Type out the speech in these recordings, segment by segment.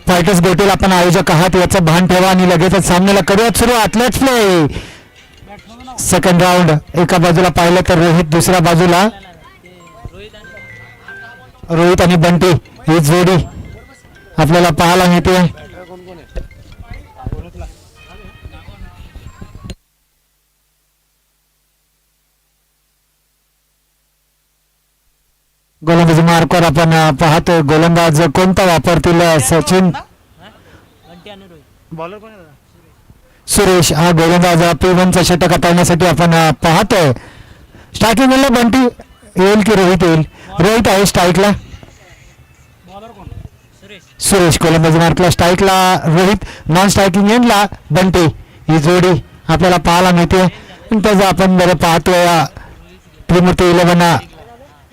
Fighters गोटेल आपण आयोजक आहात याचं भान ठेवा आणि लगेचच सामन्याला करूयात सुरुवात. Let's play. Second round. एका बाजूला पाहिलं तर रोहित, दुसऱ्या बाजूला रोहित आणि बंटी ही जोडी आपल्याला पाहायला मिळते. गोलंदाजी मार्कवर आपण पाहतोय. गोलंदाज कोणता वापरतील? सचिन, सुरेश हा गोलंदाज P1चा षटक टाळण्यासाठी आपण पाहतोय. स्ट्रायकिंग बंटी येईल की रोहित येईल? रोहित आहे स्ट्राईकला. सुरेश गोलंदाजी मार्कला. स्ट्राईकला रोहित, नॉन स्ट्रायकिंग एंडला बंटी. ही जोडी आपल्याला पाहायला मिळते. त्याचं आपण बरं पाहतोय त्रिमूर्ती 11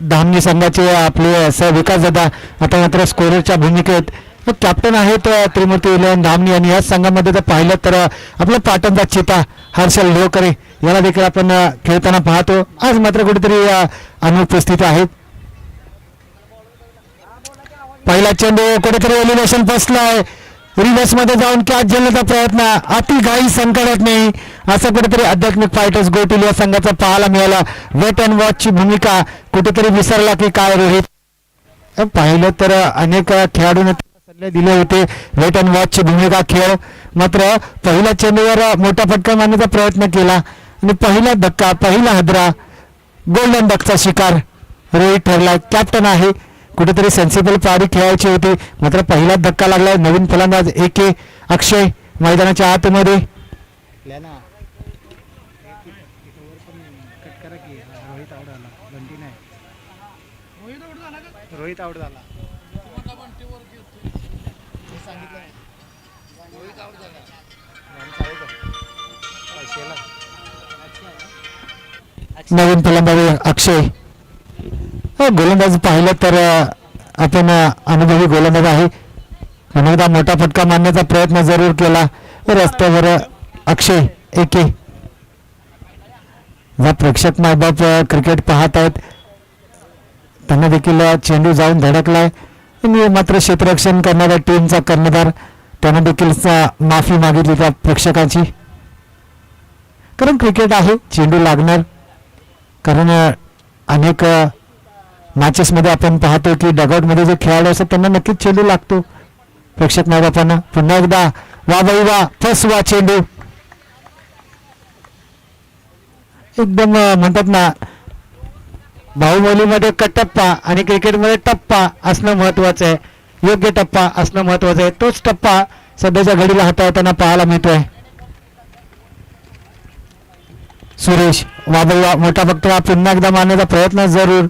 धामणी संघाचे आपले विकास दादा आता मात्र स्कोररच्या भूमिकेत कॅप्टन आहेत. त्रिमूर्ती 11 धामणी आणि या संघामध्ये जर पाहिलं तर आपल्या पाटणचा चिता हर्षल लोकरे याला देखील आपण खेळताना पाहतो. आज मात्र कुठेतरी अनुपस्थित आहेत. पहिला चेंडू कुठेतरी एलिव्हेशन फसलाय. रिव्हर्स मध्ये जाऊन कॅच झेलण्याचा प्रयत्न अति घाई संकटात नाही असं कुठेतरी आध्यात्मिक फायटर्स गोटील या संघाचा पाहायला मिळाला. वेट अँड वॉचची भूमिका कुठेतरी विसरला की काय रोहित? पाहिलं तर अनेक खेळाडूंनी सल्ले दिले होते वेट अँड वॉचची भूमिका खेळ. मात्र पहिल्या चेंडूवर मोठा फटका मारण्याचा प्रयत्न केला आणि पहिला धक्का, पहिला हादरा, गोल्डन डकचा शिकार रोहित ठरला. कॅप्टन आहे. कुठेतरी सेन्सिबल पारी खेळायची होती मात्र पहिला धक्का लागला. नवीन फलंदाज AK अक्षय मैदानाच्या आतमध्ये. रोहित आउट झाला. नवीन फलंदाज अक्षय. गोलंदाज पाहिलं तर आपण अनुभवी गोलंदाज आहे. अनेकदा मोठा फटका मारण्याचा प्रयत्न जरूर केला. रस्त्यावर अक्षय AK. ज्या प्रेक्षक मायबाप क्रिकेट पाहत आहेत त्यांना देखील चेंडू जाऊन धडकलाय. मात्र क्षेत्ररक्षण करणाऱ्या टीमचा कर्णधार त्यानं देखील माफी मागितली त्या प्रेक्षकांची. कारण क्रिकेट आहे, चेंडू लागणार. कारण अनेक मॅचेसमध्ये आपण पाहतो की डगआउटमध्ये जे खेळाडू असतात त्यांना नक्कीच चेंडू लागतो. प्रेक्षक मायबापांना पुन्हा एकदा वा बाई वा, फसवा चेंडू. एकदम म्हणतात ना बाहुबलीमध्ये कटप्पा आणि क्रिकेटमध्ये टप्पा असणं महत्वाचं आहे. योग्य टप्पा असणं महत्वाचं आहे. तोच टप्पा सध्याच्या घडीला हाताळताना पाहायला मिळतोय. सुरेश वाबळवा मोठा फटका पुन्हा एकदा मारण्याचा प्रयत्न जरूर.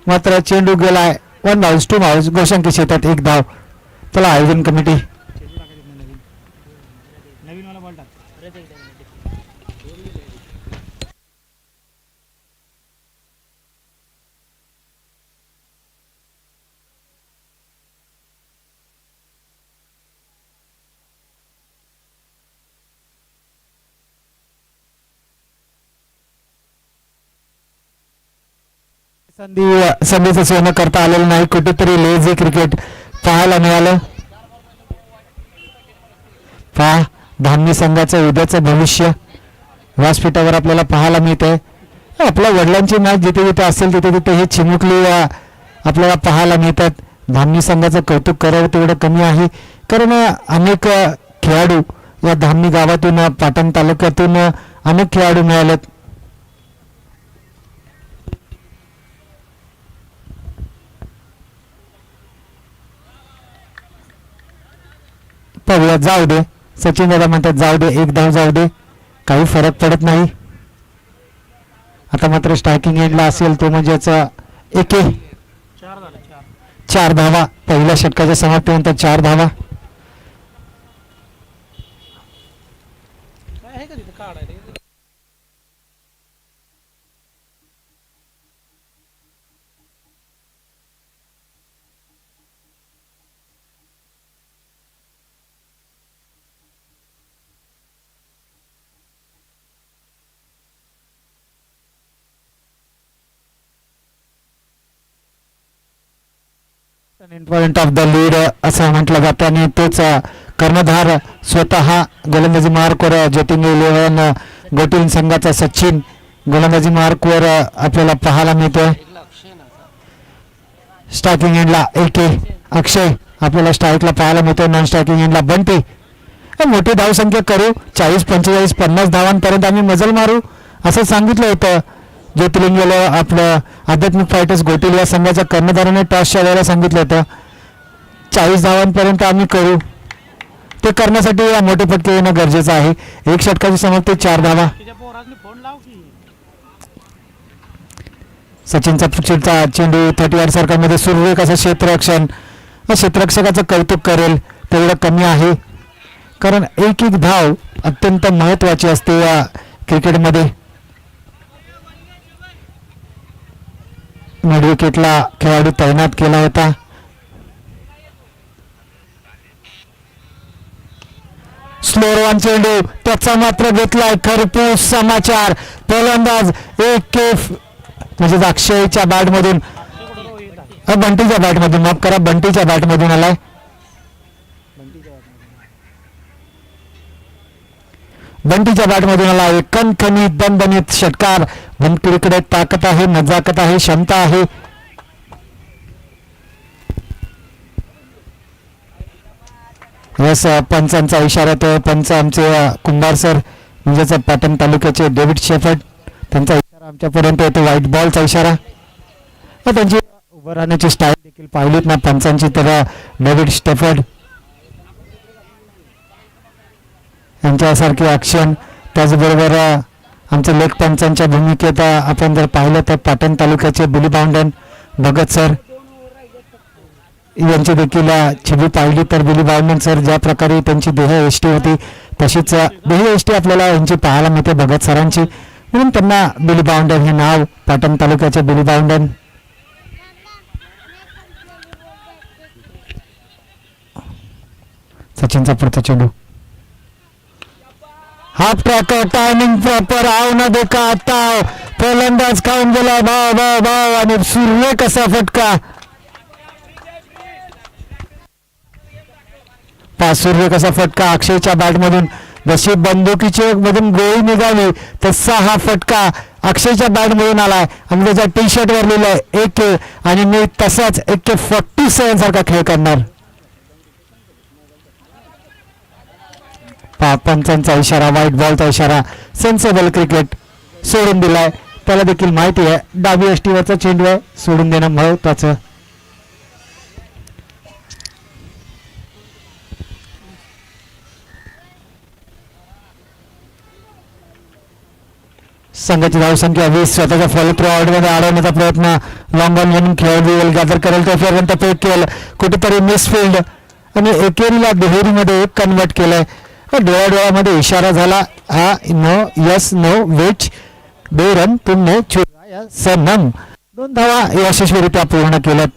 मात्र चेंडू गेलाय. 1 धाव 2 धाव गोशांकी शेतात 1 धाव. चला आयोजन कमिटी संधीचं सोनं करता आलेलं नाही. कुठेतरी लेझी क्रिकेट पाहायला मिळालं. पहा धामणी संघाचं उद्याचं भविष्य व्यासपीठावर आपल्याला पाहायला मिळतंय. आपल्या वडिलांची मॅच जिथे जिथे असेल तिथे तिथे हे चिमुकली आपल्याला पाहायला मिळतात. धामणी संघाचं कौतुक करावं तेवढं कमी आहे. कारण अनेक खेळाडू या धामणी गावातून पाटण तालुक्यातून अनेक खेळाडू मिळालेत. पाहूया. जाऊ दे. सचिन दादा म्हणतात जाऊ दे, 1 धाव जाऊ दे, काही फरक पडत नाही. आता मात्र स्ट्रायकिंग एंडला असेल तो म्हणजेच AK. 4 धावा पहिल्या षटकाच्या समाप्तीनंतर 4 धावा. पॉइंट ऑफ द लीड असं म्हटलं जातं आणि तोच कर्णधार स्वतः गोलंदाजी मार्कवर ज्योतिर्लिंग 11 गोटील संघाचा सचिन गोलंदाजी मार्कवर आपल्याला पाहायला मिळतोय. स्ट्रायकिंग एंडला AK अक्षय आपल्याला स्ट्राईकला पाहायला मिळतोय. नॉन स्ट्रायकिंग एंडला बंटी. मोठी धावसंख्या करू 40 45 50 धावांपर्यंत आम्ही मजल मारू असं सांगितलं होतं. ज्योतिर्लिंग आपलं आध्यात्मिक फायटर्स गोटील या संघाच्या कर्णधाराने टॉसच्या वेळेला सांगितलं होतं 40 धावांपर्यंत आम्ही करू. ते करण्यासाठी मोठे फटके येणं गरजेचं आहे. एक षटकाची समाप्ती 4 धावा. सचिनचा चिडचा चेंडू 30 सर्कलमध्ये सुरेख असं क्षेत्ररक्षण. क्षेत्ररक्षकाचं कौतुक करेल तेवढं कमी आहे कारण एक धाव अत्यंत महत्वाची असते या क्रिकेटमध्ये. मिड विकेटला खेळाडू तैनात केला होता. स्लोअर वन चेंडू त्याचा मात्र घेतलाय खरपूस समाचार. फलंदाज AK म्हणजे अक्षयच्या बॅटमधून बंटीच्या बॅटमधून माफ करा बंटीच्या बॅटमधून आलाय. बंटीच्या बॅटमधून आला एक कणखणीत दणदणीत षटकार. बंटीकडे ताकद आहे नजाकत आहे क्षमता आहे. यस पंचांचा इशारा तो पंच आमचे कुंभार सर म्हणजेच पाटण तालुक्याचे डेव्हिड शेफर्ड त्यांचा इशारा आमच्यापर्यंत येतो. व्हाईट बॉलचा इशारा. त्यांची उभं राहण्याची स्टाईल देखील पाहिलीत ना पंचांची तर डेव्हिड शेफर्ड यांच्यासारखी ॲक्शन. त्याचबरोबर आमच्या लेख पंचांच्या भूमिकेत आपण जर पाहिलं तर पाटण तालुक्याचे बिली बाउंडन भगत सर यांची देखील छबी पाहिली तर बिली बाउंडन सर ज्या प्रकारे त्यांची देहयष्टी होती तशीच देहयष्टी आपल्याला यांची पाहायला मिळते भगत सरांची म्हणून त्यांना बिली बाउंडन हे नाव पाटण तालुक्याचे बिली बाउंडन. सचिनचा पुढचा चेंडू हाफ ट्रॅक टायमिंग प्रॉपर आव न देखा आता फलंदाज खाऊन गेला भाव भाव भाव आणि सूर्य कसा फटका. सूर्य कसा फटका अक्षयच्या बॅटमधून जशी बंदुकीच्या मधून गोळी निघाली तसा हा फटका अक्षयच्या बॅटमधून आलाय आणि त्याच्या टी शर्ट वर लिहिलंय AK आणि मी तसाच AK-47 सारखा खेळ करणार. पंचांचा इशारा व्हाईट बॉलचा इशारा. सेन्सेबल क्रिकेट सोडून दिलाय. त्याला देखील माहिती आहे डावी यष्टीवरचा चेंडू आहे सोडून देणं महत्वाचं. संघाची धावसंख्या 20. स्वतःच्या फॉलो थ्रू आउटमध्ये अडवण्याचा प्रयत्न लॉंग ऑन म्हणून खेळाडू गॅदर करेल तो पर्यंत पेक केलं कुठेतरी मिसफिल्ड आणि एकेरीला दुहेरीमध्ये कन्वर्ट केलंय. डोळ्यामध्ये इशारा झाला हा नो यस नो विच 2 रन तुमने चुराया सनम. 2 धावा यशस्वीरित्या पूर्ण केल्यात.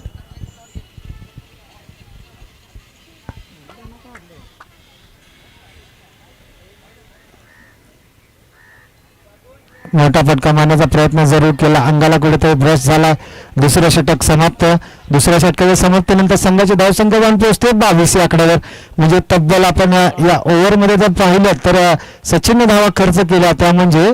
मोठा फटका मारण्याचा प्रयत्न जरूर केला अंगाला कुठेतरी ब्रश झाला. दुसरं षटक समाप्त. दुसऱ्या षटकाच्या समाप्तीनंतर संघाची धावसंख्या जाऊन पोहोचते 22 या आकड्यावर. म्हणजे तब्बल आपण या ओव्हरमध्ये जर पाहिलं तर सचिनने धावा खर्च केल्या त्या म्हणजे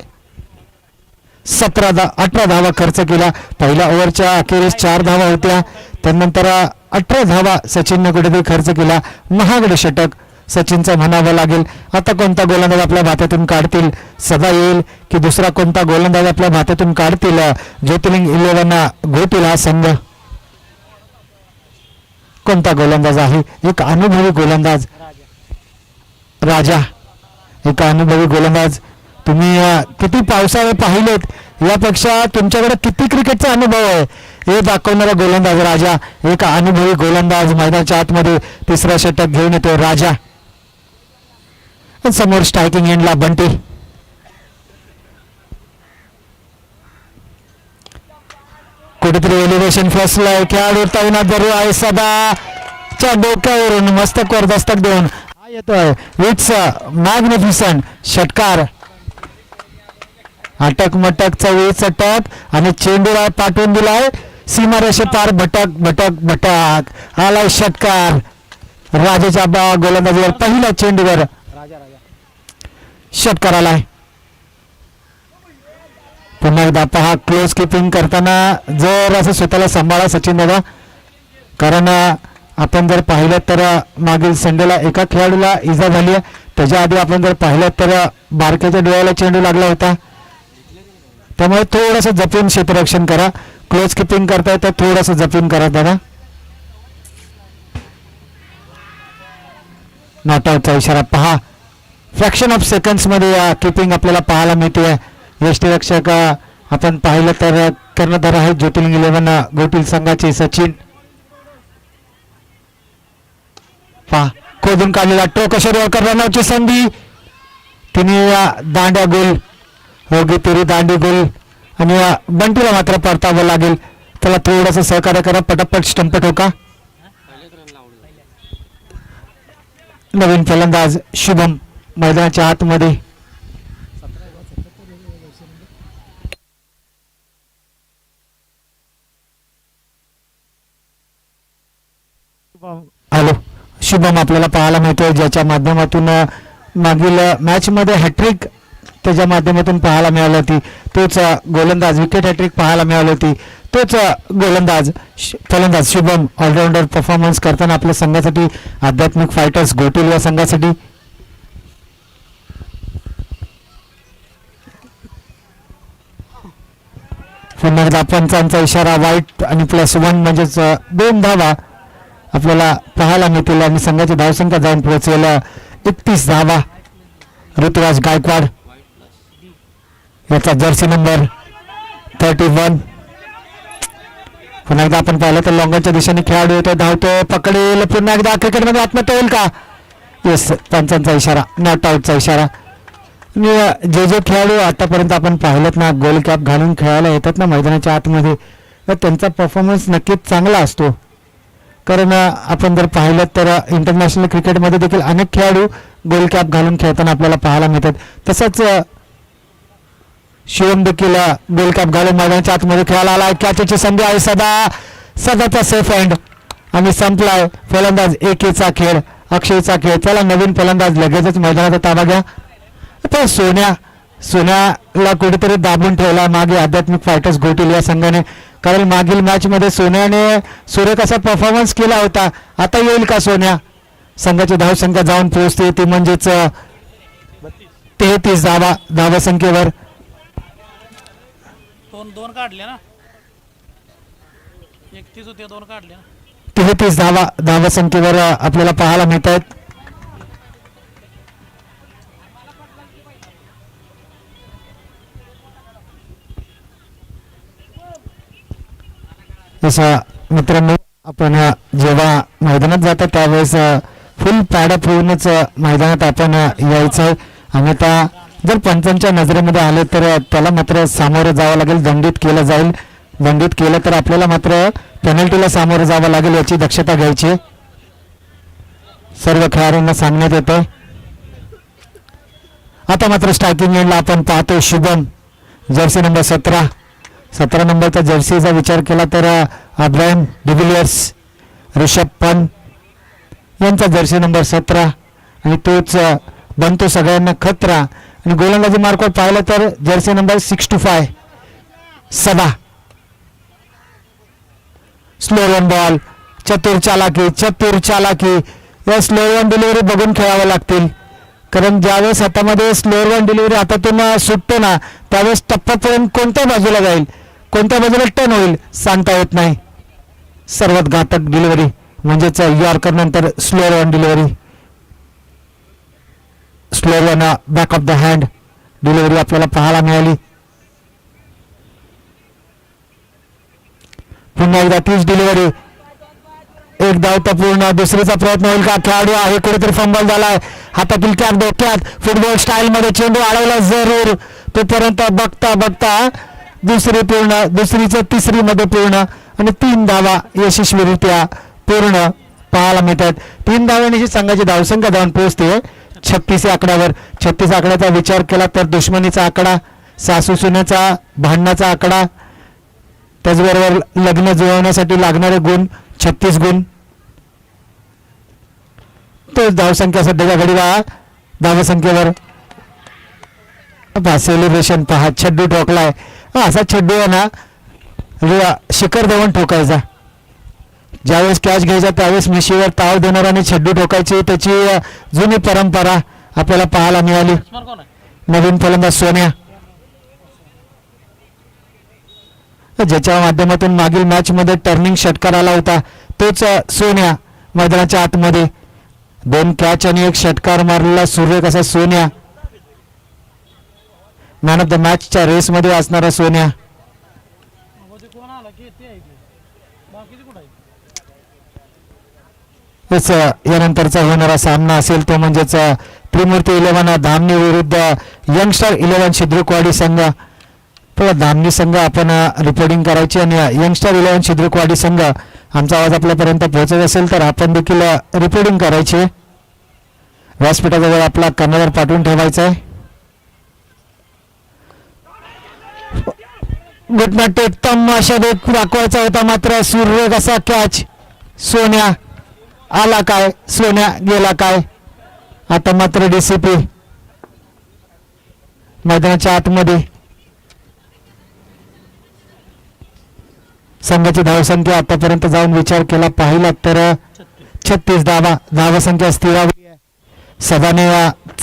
18 धावा खर्च केल्या. पहिल्या ओव्हरच्या अखेरीस 4 धावा होत्या त्यानंतर 18 धावा सचिनने कुठेतरी खर्च केला. महागडे षटक सचिनचं म्हणावं लागेल. आता कोणता गोलंदाज आपल्या भात्यातून काढतील सदा येईल की दुसरा कोणता गोलंदाज आपल्या भात्यातून काढतील ज्योतिर्लिंग 11 गोटील हा संघ. कोणता गोलंदाज आहे. एक अनुभवी गोलंदाज राजा. एक अनुभवी गोलंदाज. तुम्ही किती पावसाळे पाहिलेत यापेक्षा तुमच्याकडे किती क्रिकेटचा अनुभव आहे हे दाखवणारा गोलंदाज राजा. एक अनुभवी गोलंदाज मैदानाच्या आतमध्ये तिसरा षटक घेऊन येतो राजा. समोर स्ट्रायकिंग एंडला बंटी. कुठेतरी एलिव्हेशन फसलंय. खेळाडू तैनात जरूर आहे सदाच्या डोक्यावरून मस्तकवर दस्तक देऊन हा येतोय. इट्स मॅग्निफिसंट षटकार. अटक मटक 24 षटक आणि चेंडूला पाठवून दिलाय सीमारेषे पार भटक भटक भटक आलाय षटकार राजाच्या गोलंदाजीवर पहिल्या चेंडूवर षटकार आलाय. पुन्हा एकदा पहा क्लोज किपिंग करताना जर असं स्वतःला सांभाळा सचिन दादा, कारण आपण जर पाहिलं तर मागील संडेला एका खेळाडूला इजा झाली आहे. त्याच्या आधी आपण जर पाहिलं तर बारक्याच्या डोळ्याला चेंडू लागला होता. त्यामुळे थोडंसं जपून क्षेत्ररक्षण करा. क्लोज किपिंग करताय तर थोडंसं जपून करा दादा. नॉट आउटचा इशारा पहा. फ्रॅक्शन ऑफ सेकंड्स मध्ये किपिंग आपल्याला पाहायला मिळते. यष्टीरक्षक आपण पाहिलं तर कर्णधार आहे ज्योतिर्लिंग 11 गोटील संघाचे सचिन. पहा खोदून काढलेला टोकशोर रनआउटची संधी. तिने दांड्या गोल होगी तेरी दांडी गोल आणि बंटीला मात्र परतावं लागेल. त्याला थोडंसं सहकार्य करा. पटापट स्टंप ठोका. नवीन फलंदाज शुभम मैदानाच्या आतमध्ये. हॅलो शुभम आपल्याला पाहायला मिळतोय, ज्याच्या माध्यमातून मागील मॅच मध्ये हॅट्रिक त्याच्या माध्यमातून पाहायला मिळाली होती. तोच गोलंदाज विकेट हॅट्रिक पाहायला मिळाली होती. तोच गोलंदाज फलंदाज शुभम ऑलराऊंडर परफॉर्मन्स करताना आपल्या संघासाठी आध्यात्मिक फायटर्स घोटील या संघासाठी पुन्हा एकदा पंचांचा इशारा वाईट आणि +1 म्हणजेच 2 धावा आपल्याला पाहायला मिळतील आणि संघाची धावसंख्या जाऊन पोहोचेल 31 धावा. ऋतुराज गायकवाड याचा जर्सी नंबर 31. पुन्हा एकदा आपण पाहिलं तर लॉंगनच्या दिशेने खेळाडू येतो, धावतो, पकडेल, पुन्हा एकदा क्रिकेटमध्ये आत्महत्या होईल का? येस, पंचांचा इशारा, नॉट आउटचा इशारा. आणि जे खेळाडू आतापर्यंत आपण पाहिलेत ना गोल कॅप घालून खेळायला येतात ना मैदानाच्या आतमध्ये, तर त्यांचा परफॉर्मन्स नक्कीच चांगला असतो. कारण आपण जर पाहिलं तर इंटरनॅशनल क्रिकेटमध्ये देखील अनेक खेळाडू गोल कॅप घालून खेळताना आपल्याला पाहायला मिळतात. तसंच शिवम देखील गोल कॅप घालून मैदानाच्या आतमध्ये खेळायला आला. कॅचची संधी आहे, सदाचा सेफ एंड आणि संपलाय फलंदाज एकेचा खेळ, अक्षयचा खेळ. त्याला नवीन फलंदाज लगेचच मैदानाचा ताबा घ्या. तर सोन्याला कुठेतरी दाबून ठेवला मागे आध्यात्मिक फायटर्स घोटील या संघाने. कारण मागील मॅच मध्ये सोन्याने सूर्य कसा परफॉर्मन्स केला होता, आता येईल का सोन्या? संघाची धावसंख्या जाऊन पोहोचते ती म्हणजेच 33 धावसंख्येवर. दोन काढले ना, 31 होते, 2 काढले ना. 33 धावसंख्येवर आपल्याला पाहायला मिळत आहेत. मित्रांनो, आपण जेव्हा मैदानात जातो त्यावेळेस फुल पॅडअप होऊनच मैदानात आपण यायचं आहे. आणि आता जर पंचांच्या नजरेमध्ये आले तर त्याला मात्र सामोरं जावं लागेल, दंडित केलं जाईल. दंडित केलं तर आपल्याला मात्र पेनल्टीला सामोरं जावं लागेल, याची दक्षता घ्यायची सर्व खेळाडूंना सांगण्यात येतं. आता मात्र स्ट्रायकिंग एंडला आपण पाहतो शुभम, जर्सी नंबर 17 नंबरचा जर्सीचा विचार केला तर अब्राहम डिव्हिलियर्स, ऋषभ पंत यांचा जर्सी नंबर 17 आणि तोच बनतो सगळ्यांना खतरा. आणि गोलंदाजी मार्कवर पाहिलं तर जर्सी नंबर 65 सदा. स्लो रन बॉल, चतुर चालाकी या स्लो रन डिलिव्हरी बघून खेळावं लागतील. कारण ज्यावेळेस हातामध्ये स्लो रन डिलिव्हरी हातातून सुटतो ना त्यावेळेस टप्प्यापर्यंत कोणत्या बाजूला जाईल, कोणत्या बाजूला टर्न होईल सांगता येत नाही. सर्वात घातक डिलिव्हरी म्हणजेच यॉर्कर नंतर slow run delivery, slow run back of the hand delivery आपल्याला पाहायला मिळाली. पुन्हा एकदा तीच डिलिव्हरी, एक धाव तर पूर्ण. दुसरीचा प्रयत्न होईल का? खेळाडू आहे कुठेतरी फंबल झालाय, हातातील कॅप डोक्यात, फुटबॉल स्टाईल मध्ये चेंडू अडवला जरूर. तोपर्यंत बघता दुसरी पूर्ण, दुसरीचं तिसरी मध्ये पूर्ण आणि 3 धावा यशस्वीरित्या पूर्ण पाहायला मिळतात. 3 धावांनी संघाची धावसंख्या जाऊन पोहोचते 36 आकड्यावर. 36 आकड्याचा विचार केला तर दुश्मनीचा आकडा, सासू सुनेचा भांडणाचा आकडा, त्याचबरोबर लग्न जुळवण्यासाठी लागणारे गुण 36 गुण. तो धावसंख्या सध्याच्या घडीला धावसंख्येवर सेलिब्रेशन पहा. छड्डू ठोकलाय. असा छड्डू आहे ना शिखर धवन ठोकायचा. ज्यावेळेस कॅच घ्यायचा त्यावेळेस मिशीवर ताव देणार आणि छड्डू ठोकायची त्याची जुनी परंपरा आपल्याला पाहायला मिळाली. बॅट्समन कोण आहे? नवीन फलंदाज सोन्या, ज्याच्या माध्यमातून मागील मॅच मध्ये टर्निंग षटकार आला होता तोच सोन्या मैदानाच्या आतमध्ये 2 कॅच आणि 1 षटकार मारलेला सूर्य कसा सोन्या. मॅन ऑफ द मॅचच्या रेस मध्ये असणारा सोन्या. मध्ये कोण आला की ते आहे ते. बाकीचे कुठं आहे? हेच यानंतरचा होणारा सामना असेल तो म्हणजेच त्रिमूर्ती 11 धामणी विरुद्ध यंगस्टर 11 शिद्रुकवाडी संघ. तर धामणी संघ आपण रिपोर्टिंग करायची आणि यंगस्टर 11 शिद्रुकवाडी संघ आमचा आवाज आपल्यापर्यंत पोहोचत असेल तर आपण देखील रिपोर्टिंग करायची. व्यासपीठाजवळ आपला कर्णधार पाठवून ठेवायचा आहे. गुटनाट्य उत्तम अशा दाखवायचा होता मात्र सूर्य कसा कॅच. सोन्या आला काय, सोन्या गेला काय. आता मात्र डीसीपी मैदानाच्या आतमध्ये. संघाची धावसंख्या आतापर्यंत जाऊन विचार केला पाहिला तर 36 धावसंख्या स्थिरावली आहे. सदाने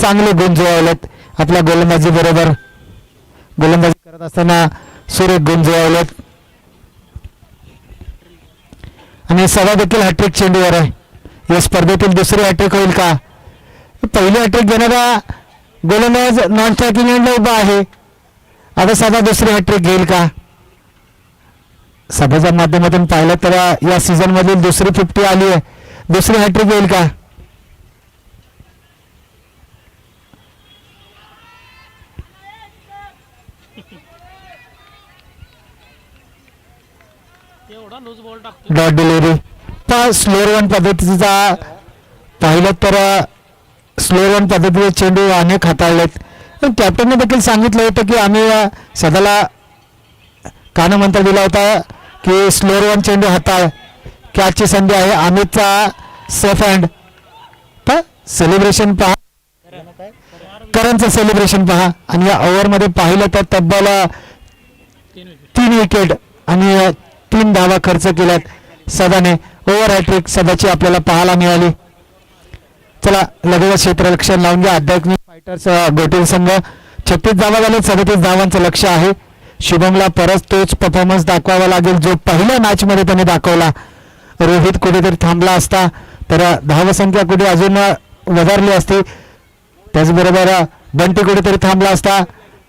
चांगले गुण जुळवलेत आपल्या गोलंदाजी बरोबर. गोलंदाजी करत असताना सुरेख गुण जुळवलेत आणि सदा देखील हॅट्रिक चेंडूवर आहे. या स्पर्धेतील दुसरी हॅट्रिक होईल का? पहिली हॅट्रिक घेणारा गोलंदाज नॉन स्ट्रायकिंग एंडला उभा आहे. आता सदा दुसरी हॅट्रिक घेईल का? सभाच्या माध्यमातून पाहिलं तर या सीझन मधील दुसरी 50 आली आहे. दुसरी हॅट्रिक येईल का? एवढा लूज बॉल टाकतो. डॉट डिलिव्हरी स्लोअर वन पद्धतीचा पाहिलं तर स्लोअर वन पद्धतीचे चेंडू अनेक हाताळलेत. कॅप्टनने देखील सांगितलं होतं की आम्ही सदाला कानमंत्र दिला होता की स्लोअर वन चेंडू हाताळ. कॅचची संधी आहे. अमितचा सेफ हँड. सेलिब्रेशन पहा, करणचं सेलिब्रेशन पहा. आणि या ओव्हरमध्ये पाहिलं तर तब्बल 3 विकेट आणि 3 धावा खर्च केल्यात सदाने. ओव्हर हॅट्रिक सदाची आपल्याला पाहायला मिळाली. चला लगेच क्षेत्ररक्षण लावून घ्या. आध्यात्मिक फायटर्स गोटील संघ 36 धावा झाले. 37 धावांचं लक्ष आहे. शुभमला परत तोच परफॉर्मन्स दाखवावा लागेल जो पहिल्या मॅच मध्ये त्याने दाखवला. रोहित कुठेतरी थांबला असता तर धावसंख्या कुठे अजून वधारली असती. त्याचबरोबर बंटी कुठेतरी थांबला असता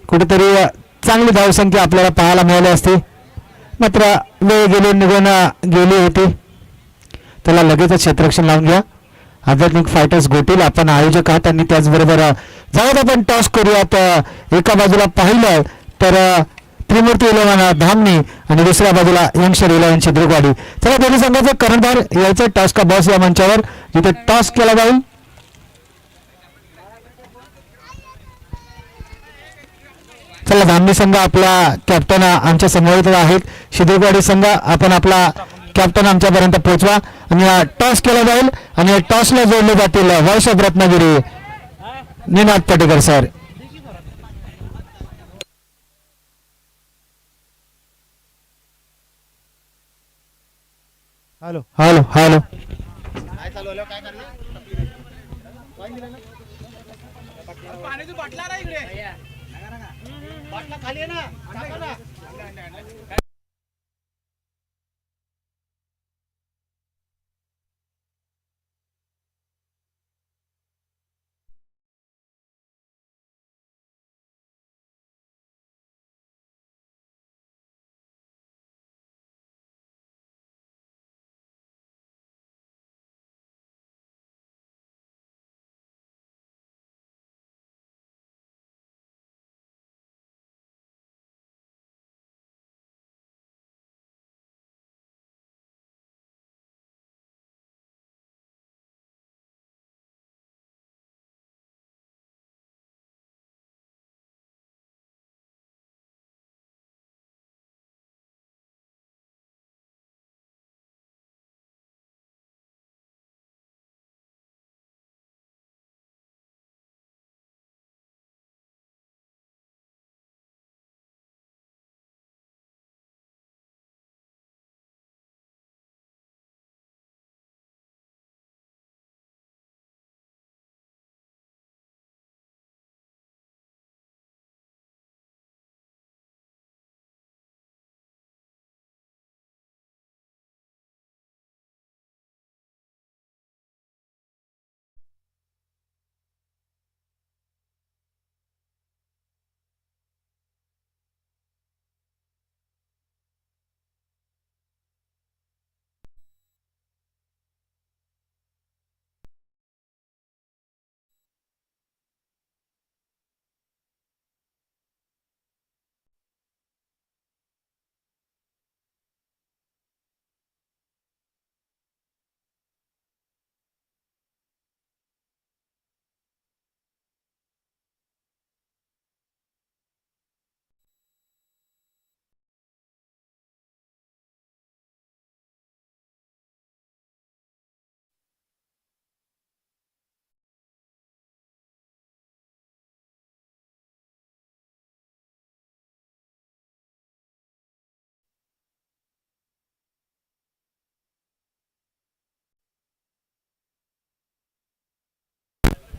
कुठेतरी चांगली धावसंख्या आपल्याला पाहायला मिळाली असती. मात्र वेळ गेली निघून गेली होती. त्याला लगेचच क्षेत्ररक्षण लावून घ्या. आध्यात्मिक फायटर्स गोटील आपण आयोजक आहात आणि त्याचबरोबर जाऊन आपण टॉस करूयात. एका बाजूला पाहिलं तर त्रिमूर्ती 11 धामणी आणि दुसऱ्या बाजूला यंगस्टर 11 शिद्रुकवाडी. चला दोन्ही संघाचे कर्णधार यायचं टॉस का बॉस या मंचावर जिथे टॉस केला जाईल. चला धामणी संघ आपला कॅप्टन आमच्या समोर आहेत. शिद्रुकवाडी संघ आपण आपला कॅप्टन आमच्यापर्यंत पोहोचवा आणि टॉस केला जाईल आणि टॉसला जोडले जातील voice of Ratnagiri Ninad Patekar sir. Hello hello hello पाण्याची बाटला ना इकडे. बाटला खाली आहे ना.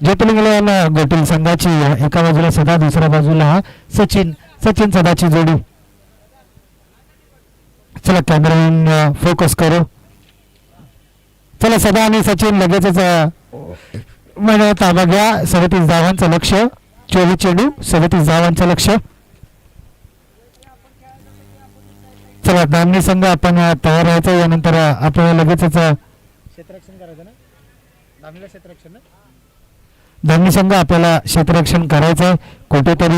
ज्योतिर्लिंग गोटील संघाची एका बाजूला सदा, दुसऱ्या बाजूला सचिन सदाची जोडी. चला कॅमेरामॅन फोकस करू. चला सदा आणि सचिन लगेचच मैदानात ताबा घ्या. 37 धावांचं लक्ष, 24 चेंडू 37 धावांचं लक्ष. चला दामणी संघ आपण तयार व्हायचं. यानंतर आपल्याला लगेचच क्षेत्ररक्षण करायचं ना, दामणीला क्षेत्ररक्षण ना. दामणी संघ आपल्याला क्षेत्ररक्षण करायचंय. कुठेतरी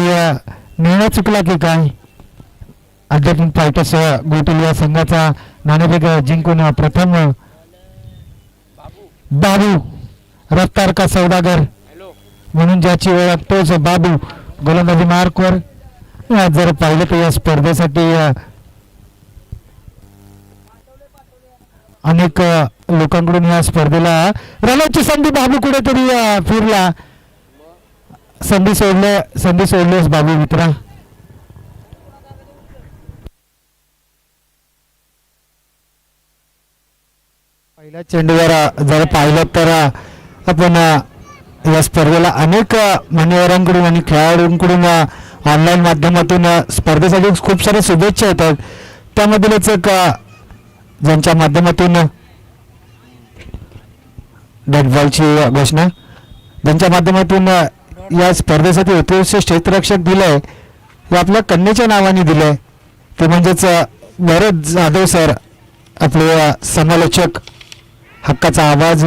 निर्णय चुकला की काय? आध्यात्मिक फायटर्स गोटील या संघाचा नाणेफेक जिंकून प्रथम बाबू रफ्तार का सौदागर म्हणून ज्याची ओळख तोच बाबू गोलंदाजी मार्कवर. जर पाहिलं तर या स्पर्धेसाठी अनेक लोकांकडून या स्पर्धेला रनआउटची संधी बाबू कुठेतरी फिरला. संधी सोडलेस बाबू मित्रा. पहिल्या चेंडूवर जर पाहिलं तर आपण या स्पर्धेला अनेक मान्यवरांकडून आणि खेळाडूंकडून ऑनलाईन माध्यमातून स्पर्धेसाठी खूप साऱ्या शुभेच्छा येतात. त्यामधीलच एक ज्यांच्या माध्यमातून डेडबॉलची घोषणा, ज्यांच्या माध्यमातून या स्पर्धेसाठी उत्कृष्ट क्षेत्ररक्षक दिलंय हे आपल्या कन्येच्या नावाने दिलंय ते म्हणजेच भरत जाधव सर, आपले समालोचक, हक्काचा आवाज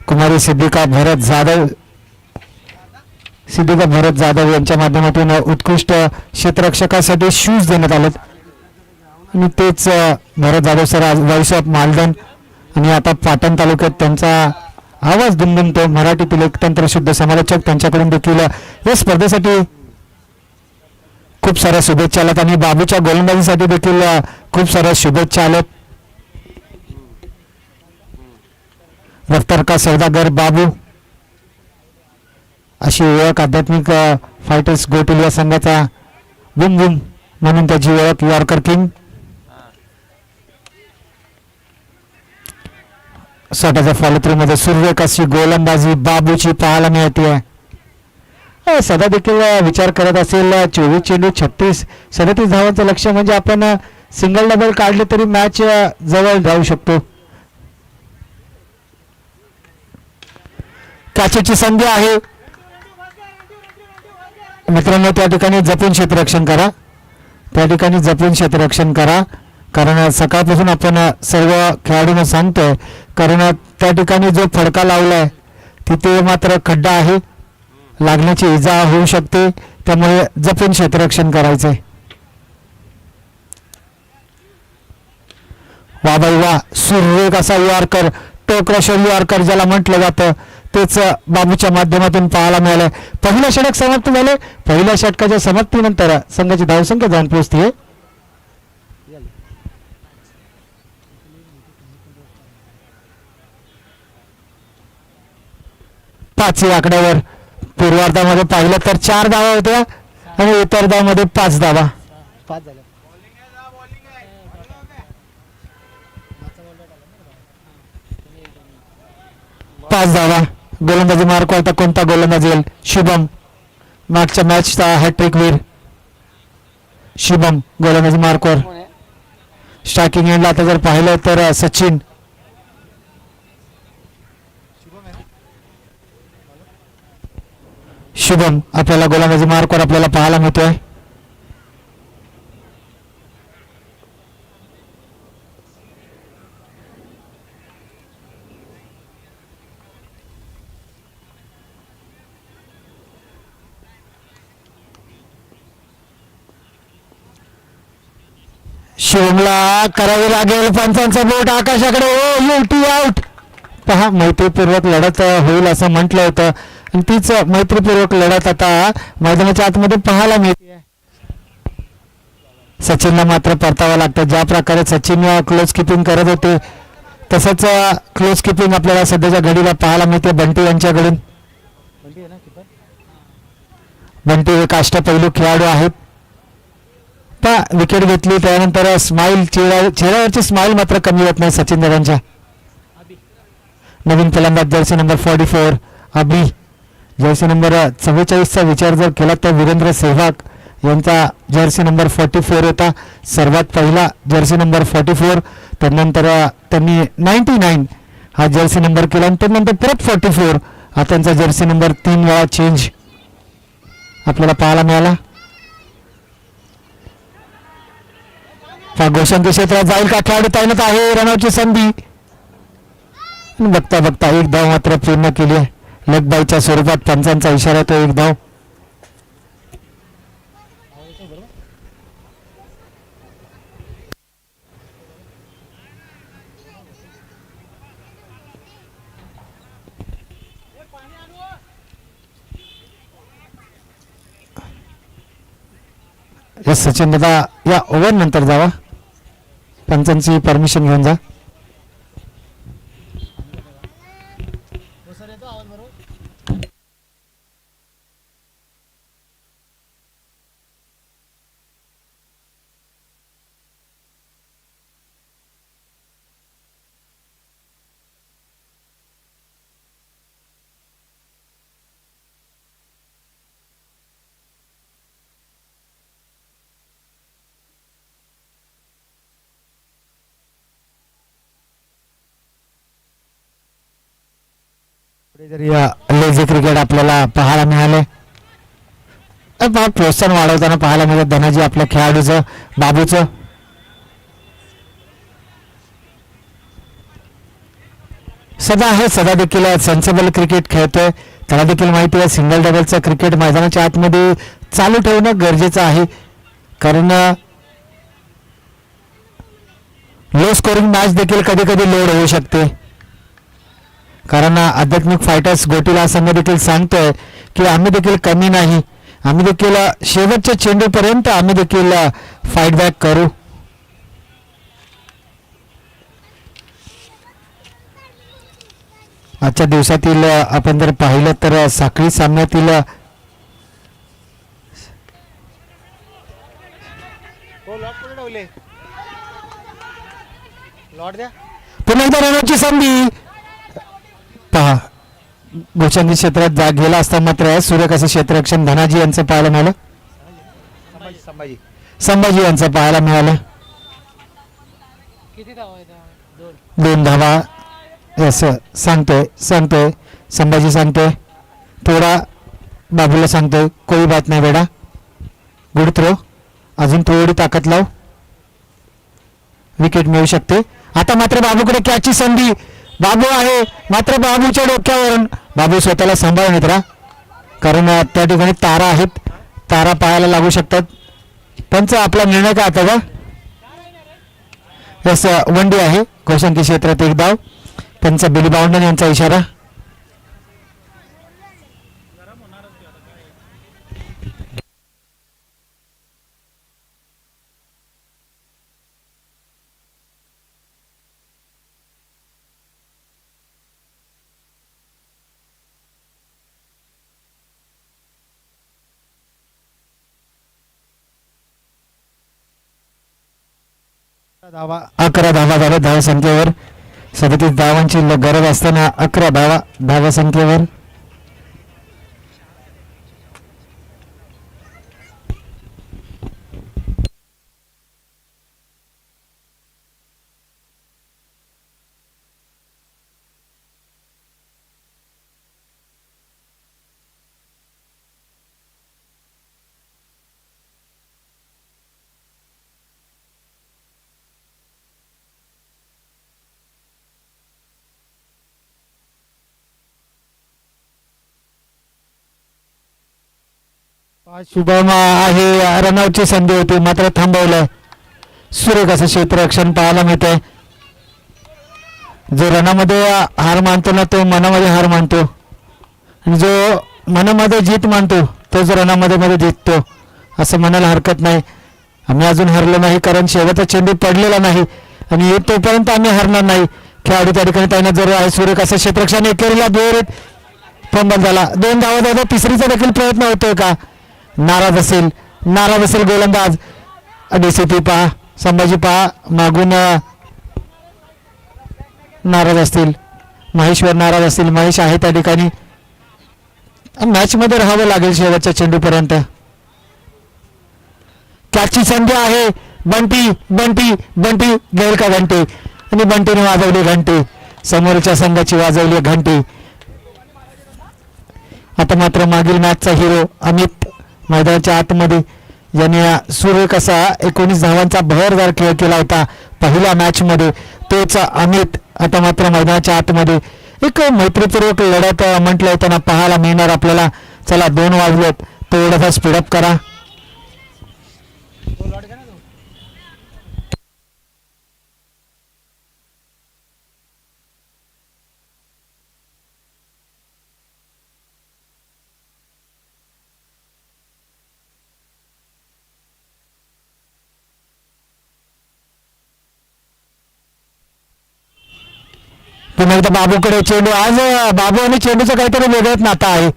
कुमारी सिद्धिका भरत जाधव यांच्या माध्यमातून उत्कृष्ट क्षेत्ररक्षकासाठी शूज देण्यात आलेत. आणि तेच भरत जाधव सर आज व्हॉइस ऑफ मालदन आणि आता पाटण तालुक्यात त्यांचा आवाज दुमदुमतो. मराठीतील एक तंत्रशुद्ध समालोचक, त्यांच्याकडून देखील या स्पर्धेसाठी खूप साऱ्या शुभेच्छा आल्यात आणि बाबूच्या गोलंदाजीसाठी देखील खूप साऱ्या शुभेच्छा आल्यात. रफ्तार का सौदागर बाबू अशी ओळख आध्यात्मिक फायटर्स गोटील या संघाचा बुम बुम म्हणून त्याची ओळख. यॉर्कर किंग स्वतःच्या फॉलोथ्रू मध्ये सुरेख अशी गोलंदाजी बाबूची पाहायला मिळते. सदा देखील विचार करत असेल 24 चेंडू 37 धावांचं लक्ष म्हणजे आपण सिंगल डबल काढले तरी मॅच जवळ जाऊ शकतो. कॅचची संधी आहे मित्रांनो. त्या ठिकाणी जपून क्षेत्ररक्षण करा. कारण सकाळपासून आपण सर्व खेळाडूंना सांगतोय, कारण त्या ठिकाणी जो फडका लावलाय तिथे मात्र खड्डा आहे, लागण्याची इजा होऊ शकते. त्यामुळे जपून क्षेत्ररक्षण करायचंय. वा बाई वा, सुरेख असा यॉर्कर, टोक्रशर यॉर्कर ज्याला म्हटलं जातं तेच बाबूच्या माध्यमातून पाहायला मिळालं. पहिलं षटक समाप्त झाले. पहिल्या षटकाच्या समाप्तीनंतर संघाची धावसंख्या जाऊन पोहोचते 5 या आकड्यावर. पूर्वार्धामध्ये पाहिलं तर 4 धावा होत्या आणि उत्तरार्धामध्ये 5 धावा. 5 झाल्या. 5 धावा. गोलंदाजी मार्क आता कोणता गोलंदाज येईल? शुभम, मागच्या मॅचचा हॅट्रिक वीर शुभम गोलंदाजी मार्कवर. स्ट्रायकिंग एंडला आता जर पाहिलं तर सचिन. शुभम आपल्याला गोलंदाजी मार्कवर आपल्याला पाहायला मिळतोय. शिवमला करावे लागेल पंचांचा बोट आकाशाकडे. ओ युटी आउट. पहा, मैत्रीपूर्वक लढत होईल असं म्हटलं होतं आणि तीच मैत्रीपूर्वक लढत आता मैदानाच्या आतमध्ये पाहायला मिळते. सचिनला मात्र परतावं लागतं. ज्या प्रकारे सचिन क्लोज किपिंग करत होते तसंच क्लोज किपिंग आपल्याला सध्याच्या घडीला पाहायला मिळते बंटी यांच्याकडून. बंटी एक अष्टपैलू खेळाडू आहेत. विकेट घेतली त्यानंतर स्माइल, चेहऱ्यावरची स्माइल मात्र कमी होत नाही सचिन दादांच्या. नवीन फलंदाज जर्सी नंबर 44 अभि जर्सी नंबर 44चा विचार जर केला तर वीरेंद्र सेहवाग यांचा जर्सी नंबर 44 होता सर्वात पहिला जर्सी नंबर 44. त्यानंतर त्यांनी 99 हा जर्सी नंबर केला आणि त्यानंतर परत 44 हा त्यांचा जर्सी नंबर 3 वेळा चेंज आपल्याला पाहायला मिळाला. गोशांकी क्षेत्रात जाईल का खेळाडू तैनात आहे. रनआउटची संधी बघता बघता एक धाव मात्र पूर्ण केली आहे. लेग बायच्या स्वरूपात पंचांचा इशारा तो एक धाव. या सचिन दादा या ओव्हर नंतर जावा पंचांची परमिशन घेऊन जा. लेझी क्रिकेट आपल्याला पाहायला मिळाले. प्रोत्साहन वाढवताना पाहायला मिळत धनाजी आपल्या खेळाडूचं बाबूचं. सदा देखील सेन्सेबल क्रिकेट खेळतोय. त्याला देखील माहिती आहे सिंगल डबलचं क्रिकेट मैदानाच्या आतमध्ये चालू ठेवणं गरजेचं आहे कारण लो स्कोरिंग मॅच देखील कधी कधी लोड होऊ शकते. कारण आध्यात्मिक फायटर्स गोटीला संघ देखील सांगतोय की आम्ही देखील कमी नाही, आम्ही देखील शेवटच्या चेंडूपर्यंत आम्ही देखील फाईट बॅक करू. आजच्या दिवसातील आपण जर पाहिलं तर साखळी सामन्यातील पुन्हा एकदा रनआउटची संधी पहा. गोशांकी क्षेत्रात गेला असता मात्र सूर्यकाशी क्षेत्ररक्षण धनाजी यांचं पाहायला मिळालं. संभाजी यांचं पाहायला मिळालं. किती धावा आहेत? 2 धावा असं सांगतोय संभाजी सांगतोय. थोडा बाबूला सांगतोय कोई बात नाही बेडा, गुड थ्रो, अजून थोडी ताकद लाव, विकेट मिळू शकते. आता मात्र बाबूकडे कॅचची संधी. बाबू आहे मात्र बाबूच्या डोक्यावरून बाबू स्वतःला सांभाळून येत राहा कारण त्या ठिकाणी तारा आहेत, तारा पाहायला लागू शकतात. पंच आपला निर्णय काय आता का यस वनडे आहे. गोशांकी क्षेत्रात एक धाव. पंच बिली बाउंडन यांचा इशारा. धावा 11 धावा झाल्या धावा संख्येवर. 37 धावांची गरज असताना 11 धावा धावा संख्येवर. शुभम आहे रनआउटची संधी होती मात्र थांबवलं. सुरेख असं क्षेत्ररक्षण पाहायला मिळतंय. जो रनामध्ये हार मानतो ना तो मनामध्ये हार मानतो आणि जो मनामध्ये जीत मानतो तोच रनामध्ये मध्ये जिंकतो असं म्हणायला हरकत नाही. आम्ही अजून हरलो नाही कारण शेवटचा चेंडू पडलेला नाही आणि तोपर्यंत आम्ही हरणार नाही. खेळाडू त्या ठिकाणी तैनात जरूर आहे. सुरेख असं क्षेत्ररक्षण एकेरीला दोरीत फंबल झाला. 2 धावा द्यायचा तिसरीचा देखील प्रयत्न होतोय का. नाराज असेल गोलंदाज. डीसीपी पहा, संभाजी पहा मागून नाराज असतील, महेश्वर नाराज असतील. महेश आहे त्या ठिकाणी मॅच मध्ये राहावं लागेल शेवटच्या चेंडूपर्यंत. कॅचची संधी आहे. बंटी बंटी बंटी घेईल का घंटी, आणि बंटीने वाजवली घंटी, समोरच्या संघाची वाजवली घंटी. आता मात्र मागील मॅचचा हिरो अमित मैदानाच्या आतमध्ये, ज्याने सुरेख असा 19 धावांचा बहरदार खेळ केला होता पहिल्या मॅच मध्ये, तोच अमित आता मात्र मैदानाच्या आतमध्ये. एक मैत्रीपूर्वक लढत म्हटलं त्यांना पाहायला मिळणार आपल्याला. चला 2 वाजलेत, थोडासा स्पीडअप करा. पुन्हा एकदा बाबूकडे चेंडू. आज बाबू आणि चेंडूचं काहीतरी वेगळंच नातं आहे.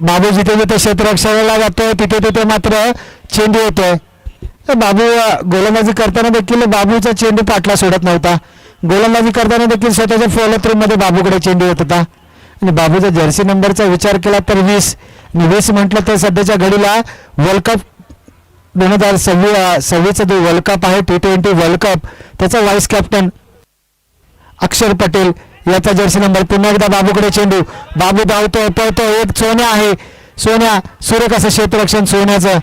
बाबू जिथे जिथे क्षेत्ररक्षणाला जातोय तिथे तिथे मात्र चेंडू येतोय. बाबू गोलंदाजी करताना देखील बाबूचा चेंडू पाटला सोडत नव्हता. गोलंदाजी करताना देखील स्वतःच्या फॉलो थ्रू मध्ये बाबूकडे चेंडू येत होता. आणि बाबूचा जर्सी नंबरचा विचार केला तर 20 आणि 20 म्हटलं तर सध्याच्या घडीला वर्ल्ड कप 2026चा जो वर्ल्ड कप आहे T20 वर्ल्ड कप, त्याचा व्हाईस कॅप्टन अक्षर पटेल याचा जर्सी नंबर. पुन्हा एकदा बाबूकडे चेंडू. बाबू धावतोय पळतोय. एक सोन्या आहे. सोन्या सुरेख असं क्षेत्ररक्षण सोन्याचं.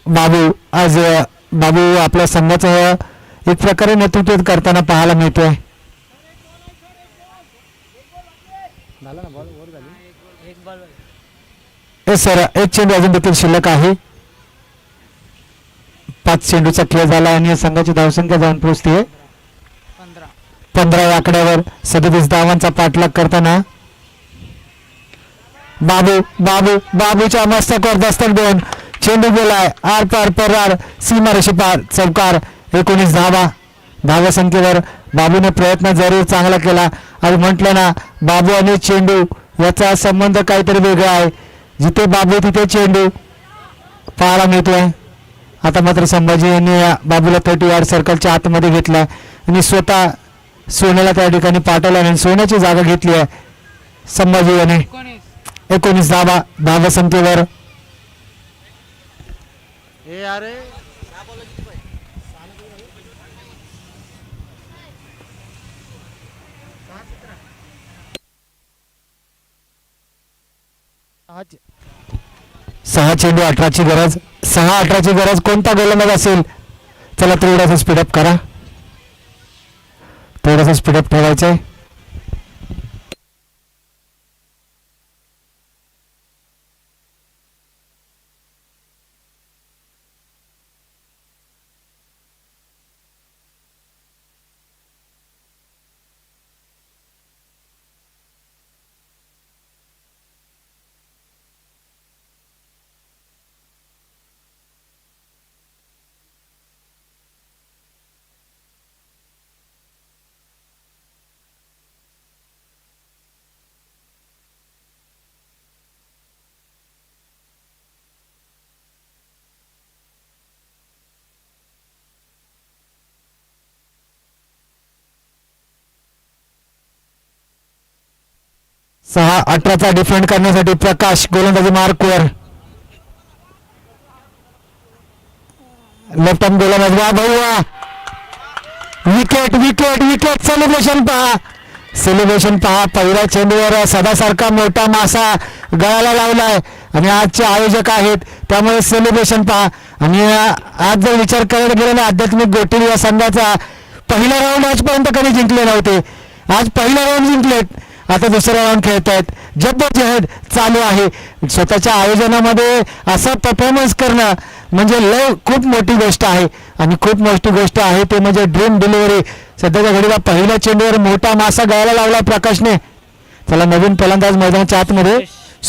बाबू आज बाबू आपल्या संघाचं एक प्रकारे नेतृत्व करताना पाहायला मिळतोय. सर एक चेंडू अजून देखील शिल्लक आहे. 5 चेंडूचा खेळ झाला आणि संघाची धावसंख्या जाऊन पोहोचते 15 या आकड्यावर. 37 धावांचा पाठलाग करताना बाबू बाबू बाबूच्या मस्तकावर दस्तक देऊन चेंडू गेलाय आर पार परार सीमारेषे पार चौकार. 19 धावा संख्येवर बाबूने प्रयत्न जरूर चांगला केला. आणि म्हटलं ना बाबू आणि चेंडू याचा संबंध काहीतरी वेगळा आहे. जिथे बाबू तिथे चेंडू पाहायला मिळतोय. आता मात्र संभाजी यांनी बाबूला 30 यार्ड सर्कलच्या आतमध्ये घेतला आणि स्वतः सोन्याला त्या ठिकाणी पाठवला आणि सोन्याची जागा घेतली आहे संभाजी याने. 19 धावा संख्येवर. सहा चेंडू 18ची गरज. 6-18ची गरज. कोणता गोलंदाज असेल. चला थोडासा स्पीडअप करा. थोडासा स्पीडअप ठेवायचा आहे. सहा 18चा डिफेंड करण्यासाठी प्रकाश गोलंदाजी मार्कवर. लेफ्ट आर्म गोलंदाज. वा भाऊ वा. Wicket wicket wicket. सेलिब्रेशन पहा. सेलिब्रेशन पहा. पहिल्या चेंडूवर सदासारखा मोठा मासा गळाला लावलाय आणि आजचे आयोजक आहेत त्यामुळे सेलिब्रेशन पहा. आणि आज जर विचार करायला गेला ना आध्यात्मिक गोटील या संघाचा पहिला राऊंड आजपर्यंत कधी जिंकले नव्हते. आज पहिला राऊंड जिंकलेत. आता दुसरा राऊंड खेळत आहेत. जद्दोजहद चालू आहे. स्वतःच्या आयोजनामध्ये असा परफॉर्मन्स करणं म्हणजे खूप मोठी गोष्ट आहे. आणि खूप मोठी गोष्ट आहे ते म्हणजे ड्रीम डिलिव्हरी. सध्याच्या घडीला पहिल्या चेंडूवर मोठा मासा गळायला लावला प्रकाशने. चला नवीन फलंदाज मैदानाच्या आतमध्ये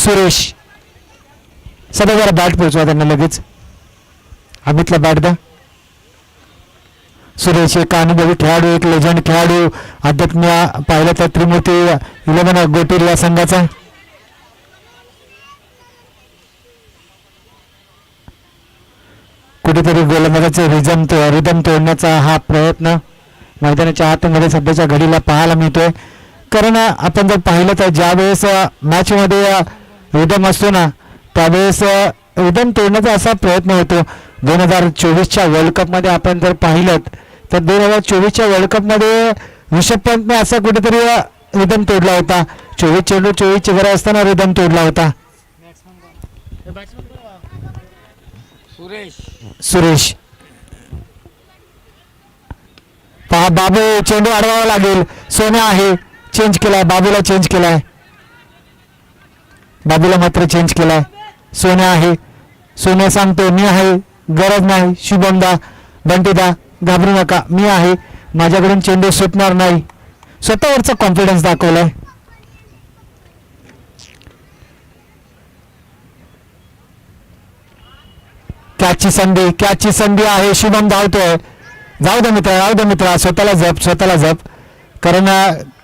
सुरेश. सध्या जरा बॅट पोहोचवा त्यांना लगेच. अमितला बॅट द्या. सुरेश एक अनुभवी खेळाडू, एक लेजंड खेळाडू. अध्यात्म पाहिलं तर त्रिमूर्ती 11 गोटीर या संघाचा. कुठेतरी गोलंदाजाचे रिदम तोडण्याचा हा प्रयत्न मैदानाच्या आतमध्ये सध्याच्या घडीला पाहायला मिळतोय. कारण आपण जर पाहिलं तर ज्या वेळेस मॅचमध्ये रिदम असतो ना त्यावेळेस रिदम तोडण्याचा असा प्रयत्न होतो. 2024च्या वर्ल्ड कपमध्ये आपण जर पाहिलं तर 2024च्या वर्ल्ड कपमध्ये ऋषभ पंतने असा कुठेतरी रिदम तोडला होता. 24 चेंडू 24 चिघरा असताना रिदम तोडला होता. सुरेश पहा बाबू चेंडू अडवावा लागेल. सोन्या आहे चेंज केलाय बाबूला चेंज केलाय. बाबूला मात्र चेंज केलाय. सोन्या आहे. सोन्या सांगतो मी आहे गरज नाही. शुभमदा बंटीदा घाबरू नका मी आहे माझ्याकडून चेंडू सुटणार नाही. स्वतःवरचा कॉन्फिडन्स दाखवलाय. कॅचची संधी आहे. शुभम धावतोय. जाऊ दे मित्रा स्वतःला जप कारण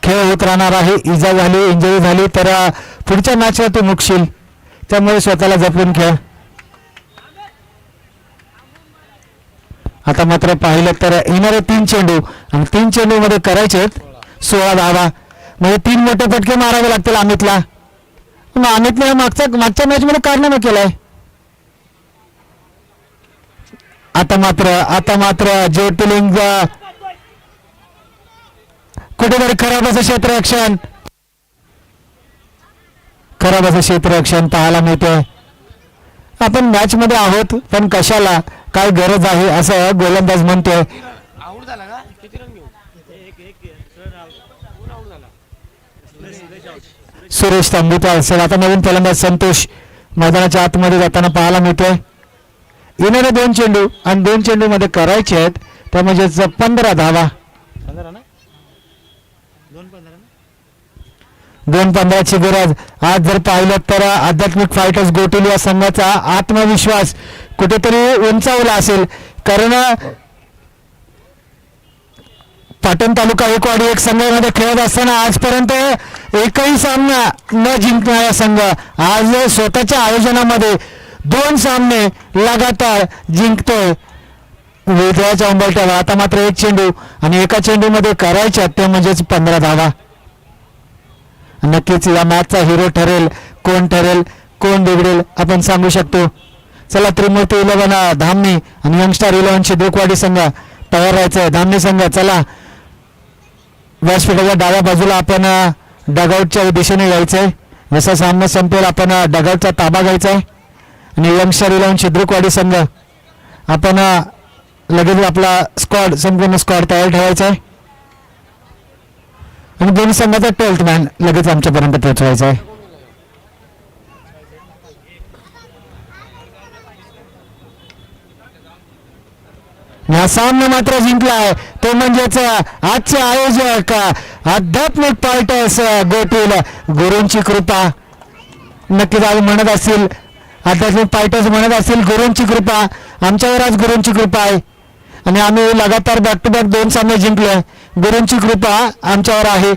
खेळ होत राहणार आहे. इजा झाली इंजुरी झाली तर पुढच्या मॅचला तू मुकशील त्यामुळे स्वतःला जपून खेळ. आता मात्र पाहिलं तर येणारे 3 चेंडू आणि 3 चेंडू मध्ये करायचे 16 धावा म्हणजे 3 मोठे फटके मारावे लागतील अमितला. अमितने मागच्या मॅच मध्ये कारनामा केलाय. आता मात्र ज्योतिर्लिंग कुठेतरी खराब असं क्षेत्ररक्षण पाहायला मिळतंय. आपण मॅच मध्ये आहोत पण कशाला काय गरज आहे असं गोलंदाज म्हणतोय. सुरेश तांबूचा असेल. आता नवीन फलंदाज संतोष मैदानाच्या आतमध्ये जाताना पाहायला मिळतोय. येणारे 2 चेंडू आणि 2 चेंडू मध्ये करायचे आहेत त्या म्हणजेच 15 धावा. 2-15ची गरज. आज जर पाहिलं तर आध्यात्मिक फायटर्स गोटील या संघाचा आत्मविश्वास कुठेतरी उंचावला असेल कारण पाटण तालुका एकवाडी एक संघामध्ये खेळत असताना आजपर्यंत एकही सामना न जिंकणारा संघ आज स्वतःच्या आयोजनामध्ये 2 सामने लगातार जिंकतोय. विजयाच्या उंबरठ्यावर. आता मात्र 1 चेंडू आणि एका चेंडूमध्ये करायच्या ते म्हणजेच 15 धावा. नक्कीच या मॅचचा हिरो ठरेल कोण बिघडेल आपण सांगू शकतो. चला त्रिमूर्ती 11 धामणी आणि यंगस्टार 11 शिद्रुकवाडी संघ तयार राहायचंय. धामणी संघ चला व्यासपीठाच्या डाव्या बाजूला आपण डगआउटच्या दिशेने यायचंय. जसा सामना संपेल आपण डगआउटचा ताबा घ्यायचा आहे आणि यंगस्टार 11 शिद्रुकवाडी संघ आपण लगेच आपला संपूर्ण स्क्वॉड तयार ठेवायचा आहे आणि दोन्ही संघाचा 12th मॅन लगेच आमच्यापर्यंत पोहोचवायचा आहे. हा सामना मात्र जिंकलाय तो म्हणजेच आजचे आयोजक आध्यात्मिक फायटर्स गोटील. गुरूंची कृपा नक्कीच आज म्हणत असतील आध्यात्मिक फायटर्स म्हणत असतील गुरूंची कृपा आमच्यावर आज गुरूंची कृपा आहे आणि आम्ही लगातार बॅक टू बॅक 2 सामने जिंकले. गुरूंची कृपा आमच्यावर आहे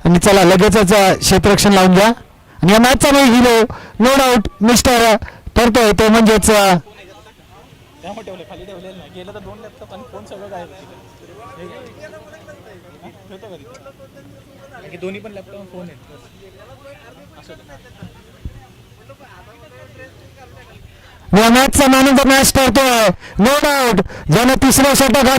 आणि चला लगेचच क्षेत्ररक्षण लावून घ्या आणि या मॅचचा नाही हिरो नो डाऊट मिस्टर ठरतोय तो म्हणजेच दोन्ही पण लॅपटॉप फोन आहेत. या मॅचचा मॅन ऑफ द मॅच ठरतोय नो डाऊट ज्याने 3रा षटक